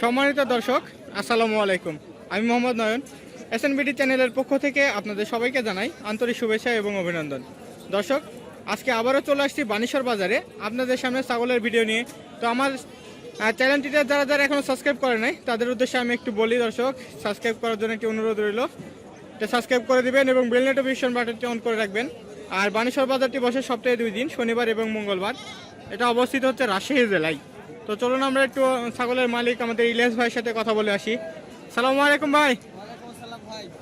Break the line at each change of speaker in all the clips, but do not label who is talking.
সম্মানিত দর্শক, আসসালামু আলাইকুম। আমি মোহাম্মদ নয়ন, এসএনবিডি চ্যানেলের পক্ষ থেকে আপনাদের সবাইকে জানাই আন্তরিক শুভেচ্ছা এবং অভিনন্দন। দর্শক, আজকে আবারও চলে আসছি বানেশ্বর বাজারে আপনাদের সামনে ছাগলের ভিডিও নিয়ে। তো আমার চ্যানেলটিতে যারা যারা এখনও সাবস্ক্রাইব করে নাই তাদের উদ্দেশ্যে আমি একটু বলি দর্শক, সাবস্ক্রাইব করার জন্য একটি অনুরোধ রইল। এটা সাবস্ক্রাইব করে দিবেন এবং বেল নোটিফিকেশন বাটনটি অন করে রাখবেন। আর বানেশ্বর বাজারটি বসে সপ্তাহে 2 দিন, শনিবার এবং মঙ্গলবার। এটা অবস্থিত হচ্ছে রাজশাহী জেলায়। তো চলুন আমরা একটু ছাগলের মালিক আমাদের ইলিয়াস ভাইয়ের সাথে কথা বলে আসি। সালামু আলাইকুম ভাই,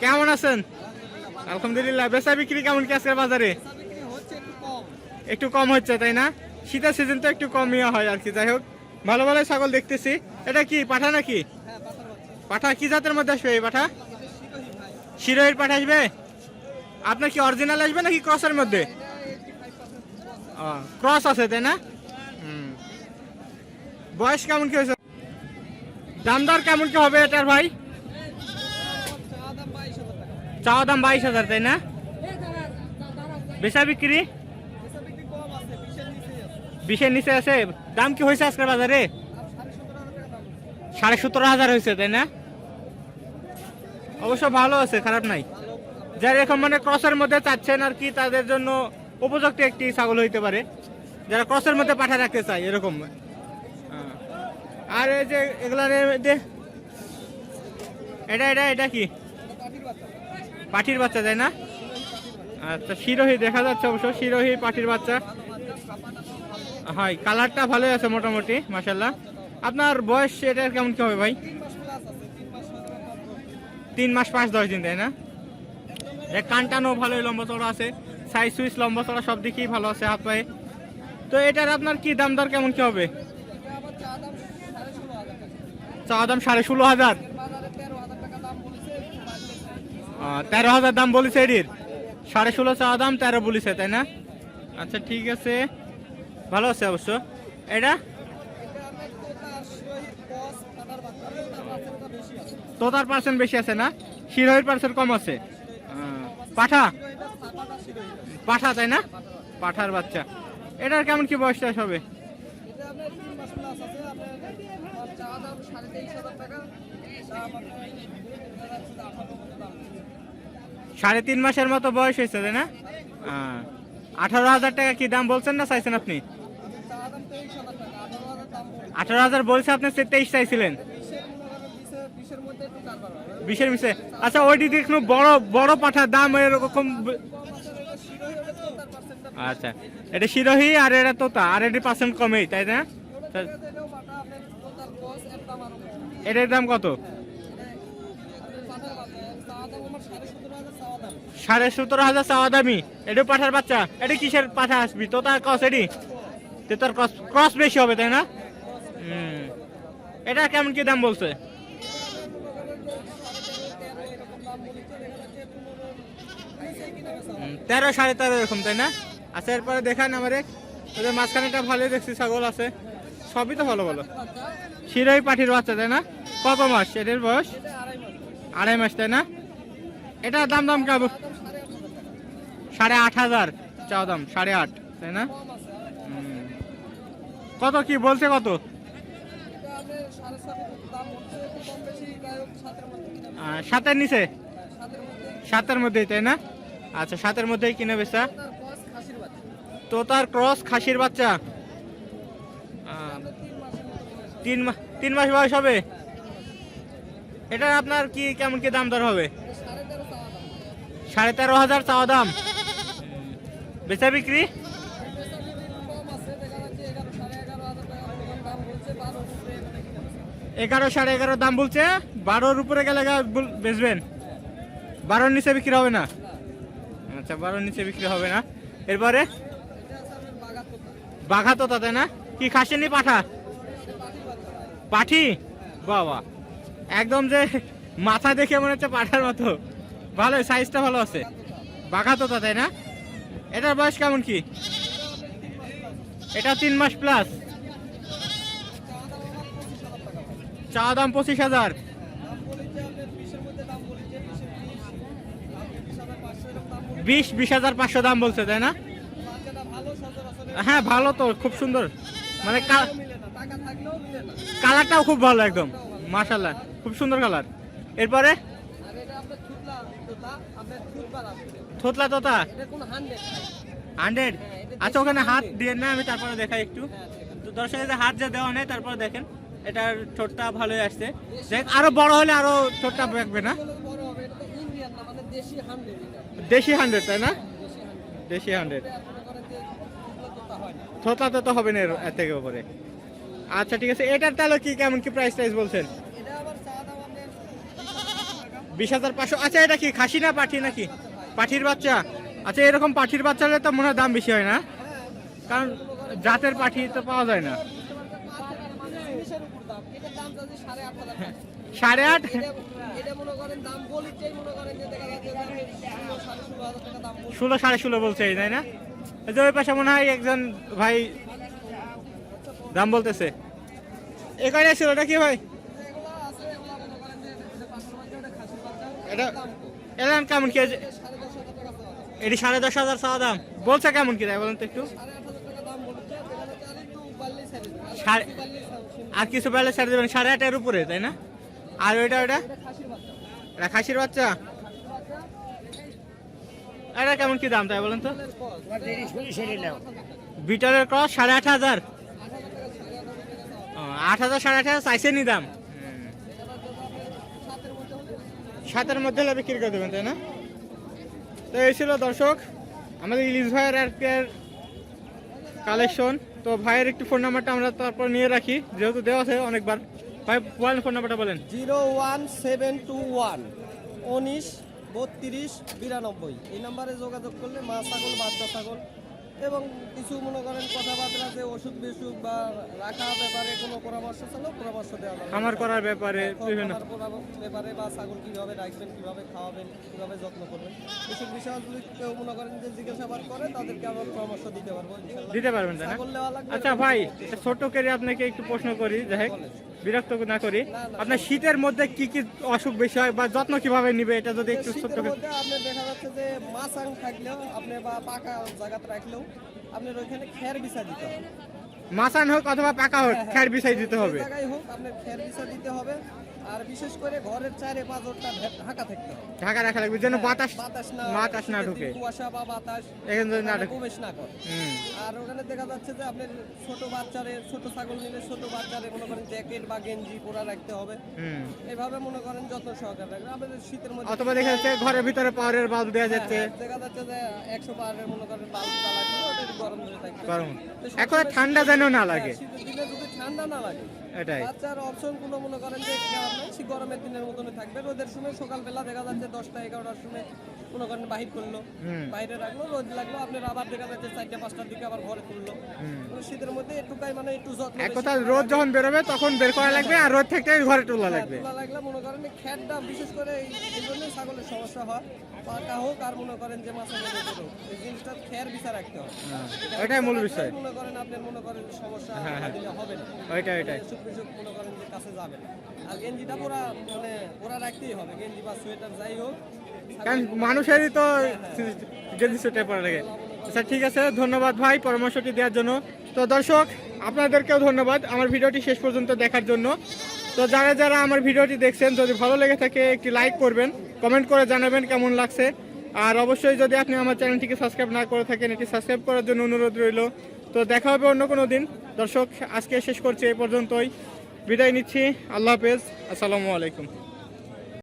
কেমন আছেন? আলহামদুলিল্লাহ। বেচা বিক্রি কেমন কি আজকের বাজারে? একটু কম হচ্ছে তাই না? শীতের সিজন তো একটু কমই হয় আর কি। যাই হোক, ভালো ভালো ছাগল দেখতেছি। এটা কি পাঠা নাকি? পাঠা কি জাতের মধ্যে আসবে এই পাঠা? শিরোহির পাঠা আসবে? আপনার কি অরিজিনাল আসবে নাকি ক্রসের মধ্যে? ক্রস আছে তাই না? বয়স কেমন কি হয়েছে? দাম দর কেমন কি হবে এটার ভাই? চাওয়া দাম 22,000 তাই না? বেচা বিক্রি 20-এর নিচে আছে। দাম কি হয়েছে আজকের বাজারে? 17,500 হয়েছে তাই না? অবশ্য ভালো আছে, খারাপ নাই। যারা এখন মানে ক্রসের মধ্যে চাচ্ছেন আর কি, তাদের জন্য উপযুক্ত একটি ছাগল হইতে পারে, যারা ক্রসের মধ্যে পাঠা রাখতে চায় এরকম। আর এই যে এগুলার এটা এটা এটা কি? পাঠির বাচ্চা তাই না? আচ্ছা, শিরোহী দেখা যাচ্ছে অবশ্য, শিরোহী পাঠির বাচ্চা। হয়, কালারটা ভালোই আছে মোটামুটি, মাশাল্লাহ। আপনার বয়স এটা কেমন কি হবে ভাই? 3 মাস 5-10 দিন তাই না? কানটানো ভালোই লম্বা চড়া আছে, সাইজ সুইচ লম্বা চড়া সব দিকেই ভালো আছে, হাত পায়ে। তো এটার আপনার কি দাম দর কেমন কি হবে? চাওয়া দাম 16,500। 13,000 দাম বলেছে এটির। 16.5 চাওয়া দাম, 13 বলেছে তাই না? আচ্ছা ঠিক আছে, ভালো আছে অবশ্য। এটা তোতার পার্সেন্ট বেশি আছে না? শিরোহির পার্সেন্ট কম আছে। পাঠা পাঠা তাই না? পাঠার বাচ্চা। এটার কেমন কি বয়সটা হবে? 3.5 মাসের মতো বয়স হয়েছে তাই না? 18,000 টাকা কি দাম বলছেন না চাইছেন আপনি? 18,000 বলছে, আপনি 23 চাইছিলেন। 20-এর নিচে। আচ্ছা, ওইটি দেখুন বড় বড় পাঠার দাম এরকম। আচ্ছা, এটা শিরোহী আর এটা তোতা, আর এটি পার্সেন্ট কমেই তাই না? এটার দাম কত? 17,500 চাওয়া দামি। এটা পাঠার বাচ্চা। এটা কিসের পাঠা আসবি? তোতা ক্রস? এটি তোতার ক্রস বেশি হবে তাই না? এটা কেমন কি দাম বলছে? 13, 13.5 এরকম তাই না? আচ্ছা, এরপরে দেখান আমারে। ওদের মাঝখানেটা ভালোই দেখছি ছাগল আছে, সবই তো ভালো ভালো। শিরোহী পাঠির বাচ্চা তাই না? কত মাস এদের বয়স? 2.5 মাস তাই না? এটার দাম দাম কেমন? 8,500 চাওয়া দাম, 8.5 তাই না? কত কি বলছে কত? 7-এর নিচে? 7-এর মধ্যেই তাই না? আচ্ছা, 7-এর মধ্যেই কিনে বেচা। তো তার ক্রস খাসির বাচ্চা। 3 মাস বয়স হবে। এটা আপনার কি কেমন কি দাম দর হবে? 13,500 চাওয়া দাম। বেচা বিক্রি 11, 11.5 দাম বলছে। 12-র উপরে গেলে বেচবেন? 12-র নিচে বিক্রি হবে না? আচ্ছা, 12-র নিচে বিক্রি হবে না। এরপরে বাঘা তোতা তাই না? কি খাসেনি পাঠা? পাঠি? বাবা, একদম যে মাথা দেখে মনে হচ্ছে পাঠার মতো। ভালো, সাইজটা ভালো আছে। বাঘা তোতা তাই না? এটার বয়স কেমন কি? এটা 3 মাস প্লাস। চাওয়া দাম 25,000। 20,500 দাম বলছে তাই না? হ্যাঁ, ভালো তো, খুব সুন্দর। মানে কালারটাও খুব ভালো একদম। মাশাআল্লাহ, খুব সুন্দর কালার। এরপরে
আর এটা আপনার থুতলা তোতা, আপনার থুতপালা
থোতলা তোতা
এটা কোন 100
100। আচ্ছা ওখানে হাত দিয়ে না, আমি তারপরে দেখাই একটু।
হ্যাঁ ঠিক আছে।
তো দর্শকের হাত যা দেওয়া নেই, তারপরে দেখেন এটার ঠোঁটটা ভালোই আসছে। দেখ আরো বড় হলে আরো ঠোঁটটা বেঁকবে না?
এগুলো বড় হবে, এটা তো ইন্ডিয়ান না, মানে দেশি 100 এটা।
দেশি 100 তাই না?
দেশি 100
দেশি 100।
এটা মনে করেন যে থুতলা তোতা হয় না।
থোতলা তো হবে না এর থেকে উপরে। আচ্ছা ঠিক আছে, এটার তাহলে কি কেমন কি প্রাইস বলছেন?
এটা আবার চা দাম আপনার
20,500। আচ্ছা এটা কি খাসি না পাঠি নাকি? পাঠির বাচ্চা। আচ্ছা এরকম পাঠির বাচ্চা হলে তো মনে হয় দাম বেশি হয় না, কারণ জাতের পাঠি তো পাওয়া যায় না।
জিনিসের উপর দাম, এটার দাম যাচ্ছে 8,500 টাকা।
8.5।
এটা মনে করেন দাম বলিটাই মনে করেন যে দেখা যাচ্ছে যে 16,500 টাকা দাম বলি।
16-16.5 বলছে তাই না? এই যে ওই পাশে মনে হয় একজন ভাই দাম বলতেছে। এ কয়টা ছিল ওটা কি ভাই?
এগুলো আছে, এগুলো মনে করেন যে এটা পাঁচশো বাচ্চা, ওটা খাসির বাচ্চা,
এটা
দাম কম।
এলাম কেমন কি?
10,500 টাকা চাওয়া দাম।
এটি 10,500 চাওয়া দাম বলছে, কেমন কি তাই বলেন তো একটু।
8,500 টাকা দাম বলছে, দেখা যাচ্ছে আর একটু বাড়লেই ছেড়ে দেবে। আর
সাড়ে-
কিছু বাড়লেই ছেড়ে দেবে।
আর কিছু পেলে ছেড়ে দেবেন 8.5 এর উপরে তাই না? আর ওইটা
এটা খাসির বাচ্চা।
এটা খাসির বাচ্চা। এটা কেমন কি দাম তাই বলেন তো?
এর কস,
বিটারের ক্রস 8,500।
8,000 টাকা ছেড়ে 8,000 টাকা চাওয়া দাম।
8,000 8,500 চাইছে নি দাম।
দেখা যাচ্ছে যে আপনার 7-এর মধ্যে হলে
7-এর মধ্যে হলে বিক্রি করে দেবেন তাই না? তো এই ছিল দর্শক আমাদের ইলিশ ভাইয়ের আজকের কালেকশন। তো ভাইয়ের একটু ফোন নাম্বারটা আমরা তারপর নিয়ে রাখি, যেহেতু দেওয়া আছে অনেকবার। ভাই বলেন ফোন নাম্বারটা বলেন।
01721 19 32 92। এই নাম্বারে যোগাযোগ করলে মা ছাগল, বাচ্চা ছাগল এবং কিছু মনে করেন কথাবার্তা যে ওষুধ বিসুখ বা রাখা ব্যাপারে কোনো পরামর্শ চাইলেও পরামর্শ দেওয়া যাবে।
খামার করার ব্যাপারে বিভিন্ন
ব্যাপারে বা ছাগল কীভাবে রাখবেন, কীভাবে খাওয়াবেন, কীভাবে যত্ন করবেন, এসব বিষয়গুলি কেউ মনে করেন যে জিজ্ঞাসাবাদ করে তাদেরকে আমরা পরামর্শ দিতে পারবো ইনশাআল্লাহ।
দিতে পারবেন তাই না?
ছাগল নেওয়া লাগবে।
আচ্ছা ভাই, এটা ছোট করে আপনাকে একটু প্রশ্ন করি, যাই হোক, বিরক্ত না করি।
না, না,
আপনার শীতের মধ্যে কি কি অসুখ বেশি হয় বা যত্ন কিভাবে নিবে এটা যদি একটু ছোট
শীতের
করে।
মধ্যে আপনার দেখা যাচ্ছে যে মাছাং থাকলেও আপনি বা পাকা জায়গাতে রাখলেও আপনার ওইখানে খের বিছা দিতে হবে।
মাছান হোক অথবা পাকা হোক, খ্যার বিছাই দিতে হবে।
যে জায়গায় হোক আপনার খের বিছা দিতে হবে। আর বিশেষ করে ঘরের চারে পাঁচটা ঢাকা থাকতে হবে।
ঢাকা রাখা লাগবে যেন বাতাস
বাতাস না
ঢুকে,
শীতের দিন কুয়াশা বা বাতাস
এখানে যদি না ঢুকে।
প্রবেশ না করে।
হুম।
আর ওখানে দেখা যাচ্ছে যে আপনার ছোট বাচ্চারে, ছোট ছাগল নিলে ছোট বাচ্চারে মনে করেন জ্যাকেট বা গেঞ্জি পরা রাখতে হবে।
হুম।
এইভাবে মনে করেন যত্ন সহকারে রাখবেন। আমাদের শীতের মধ্যে
অথবা দেখা যাচ্ছে ঘরের ভিতরে পাওয়ারের বাল্ব দেওয়া যাচ্ছে।
দেখা যাচ্ছে যে 100 পারের মনে করেন বাল্ব জ্বালানো, ওটা গরম হয়ে থাকবে।
গরম
তো
এখন ঠান্ডা যেন না লাগে,
শীতের দিনে যদি ঠান্ডা না লাগে,
এটাই।
বাচ্চার অপশন কোনো মনে করেন যে খারাপ নাই, সে গরমের দিনের মতনই থাকবে। রোদের সময় সকালবেলা দেখা যাচ্ছে 10টা-11টার সময় মনে করেন বাহির করলো,
হুম।
বাইরে রাখলো, রোদ লাগলো, আপনার আবার দেখা যাচ্ছে 4টা-5টার দিকে আবার ঘরে তুললো। মানে শীতের মধ্যে একটুকাই মানে একটু যত্ন
এক
বেশি
কথা,
করে
রোদ
রাখবেন।
যখন বেরোবে তখন বের করা লাগবে, আর রোদ থাকতে ঘরে তোলা লাগবে।
তোলা লাগলে মনে করেন এই খ্যাটটা বিশেষ করে এই জন্যই ছাগলের সমস্যা হয়, পাকা হোক আর মনে করেন যে মাছের মধ্যে হোক, এই জিনিসটা খেয়ার বিচার রাখতে হবে।
ওইটাই মূল বিষয়।
মনে করেন আপনার মনে করেন সমস্যা দিলে হবে না,
ওইটাই ওইটাই।
সুখ বিসুখ মনে করেন যে কাছে যাবে না। আর গেঞ্জিটা পুরা মানে পুরা রাখতেই হবে, গেঞ্জি বা সোয়েটার যাই হোক।
কারণ মানুষেরই তো গেঞ্জি সেটাই পড়া লাগে। আচ্ছা ঠিক আছে, ধন্যবাদ ভাই পরামর্শটি দেওয়ার জন্য। তো দর্শক আপনাদেরকেও ধন্যবাদ আমার ভিডিওটি শেষ পর্যন্ত দেখার জন্য। তো যারা যারা আমার ভিডিওটি দেখছেন, যদি ভালো লেগে থাকে একটি লাইক করবেন, কমেন্ট করে জানাবেন কেমন লাগছে। আর অবশ্যই যদি আপনি আমার চ্যানেলটিকে সাবস্ক্রাইব না করে থাকেন, এটি সাবস্ক্রাইব করার জন্য অনুরোধ রইল। তো দেখা হবে অন্য কোনো দিন। দর্শক আজকে শেষ করছি এই পর্যন্তই, বিদায় নিচ্ছি। আল্লাহ হাফেজ, আসসালামু আলাইকুম।